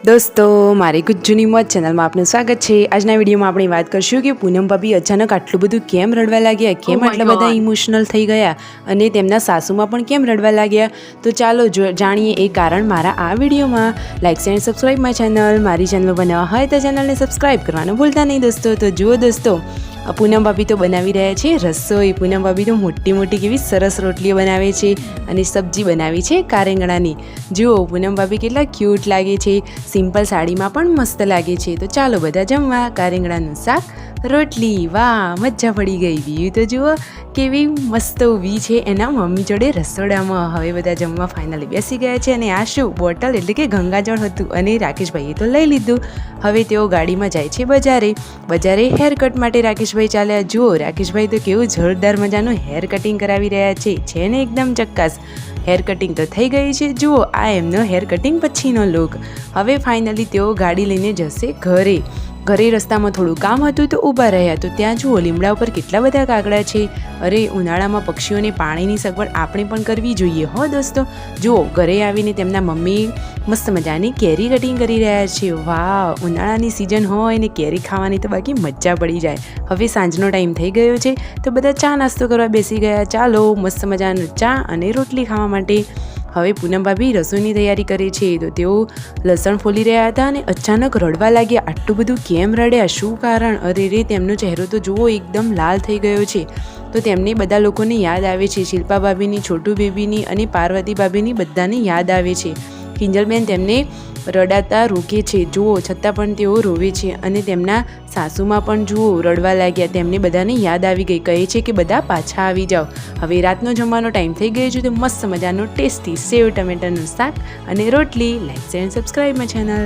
દોસ્તો મારી ગુજ્જુની મોજ ચેનલમાં આપનું સ્વાગત છે। આજના વિડીયોમાં આપણે વાત કરશું કે પૂનમ ભાભી અચાનક આટલું બધું કેમ રડવા લાગ્યા, કેમ આટલા બધા ઇમોશનલ થઈ ગયા અને તેમના સાસુમાં પણ કેમ રડવા લાગ્યા। તો ચાલો જાણીએ એ કારણ મારા આ વિડીયોમાં। Like and subscribe my channel. મારી ચેનલ બનાવવા હોય તો ચેનલને સબસ્ક્રાઈબ કરવાનું ભૂલતા નહીં દોસ્તો। તો જુઓ દોસ્તો, પૂનમ ભાભી તો બનાવી રહ્યા છે રસોઈ। પૂનમ ભાભી તો મોટી મોટી કેવી સરસ રોટલીઓ બનાવે છે અને સબ્જી બનાવી છે કારેંગણાની। જુઓ પૂનમ ભાભી કેટલા ક્યુટ લાગે છે, સિમ્પલ સાડીમાં પણ મસ્ત લાગે છે। તો ચાલો બધા જમવા। કારેંગણાનું શાક, રોટલી, વાહ મજા પડી ગઈ। વ્યૂ તો જુઓ કેવી મસ્ત ઊભી છે એના મમ્મી જોડે રસોડામાં। હવે બધા જમવા ફાઇનલી બેસી ગયા છે અને આ શું બોટલ એટલે કે ગંગાજળ હતું અને રાકેશભાઈએ તો લઈ લીધું। હવે તેઓ ગાડીમાં જાય છે બજારે હેર કટ માટે રાકેશભાઈ ચાલ્યા। જુઓ રાકેશભાઈ તો કેવું જોરદાર મજાનું હેર કટિંગ કરાવી રહ્યા છે ને એકદમ ચક્કાસ। હેર કટિંગ તો થઈ ગઈ છે। જુઓ આ એમનો હેર કટિંગ પછીનો લુક। હવે ફાઇનલી તેઓ ગાડી લઈને જશે ઘરે। રસ્તામાં થોડું કામ હતું તો ઊભા રહ્યા। તો ત્યાં જુઓ લીમડા ઉપર કેટલા બધા કાગડા છે। અરે ઉનાળામાં પક્ષીઓને પાણીની સગવડ આપણે પણ કરવી જોઈએ હો દોસ્તો। જુઓ ઘરે આવીને તેમના મમ્મી મસ્ત મજાની કેરી કટિંગ કરી રહ્યા છે। વાહ, ઉનાળાની સિઝન હોય ને કેરી ખાવાની તો બાકી મજા પડી જાય। હવે સાંજનો ટાઈમ થઈ ગયો છે તો બધા ચા નાસ્તો કરવા બેસી ગયા। ચાલો મસ્ત મજાનો ચા અને રોટલી ખાવા માટે। હવે પૂનમ ભાભી રસોઈની તૈયારી કરે છે તો તેઓ લસણ ફોલી રહ્યા હતા અને અચાનક રડવા લાગ્યા। આટલું બધું કેમ રડ્યા, શું કારણ? અરે રે, તેમનો ચહેરો તો જુઓ એકદમ લાલ થઈ ગયો છે। તો તેમને બધા લોકોને યાદ આવે છે, શિલ્પા ભાભીની, છોટુ બેબીની અને પાર્વતી ભાભીની બધાને યાદ આવે છે। કિંજલબેન તેમને રડાતા રોકે છે જુઓ, છતાં પણ તેઓ રોવે છે અને તેમના સાસુમાં પણ જુઓ રડવા લાગ્યા। તેમને બધાને યાદ આવી ગઈ, કહે છે કે બધા પાછા આવી જાઓ। હવે રાતનો જમવાનો ટાઈમ થઈ ગયો છે તો મસ્ત મજાનું ટેસ્ટી સેવ ટમેટાનું શાક અને રોટલી। Like and subscribe my channel.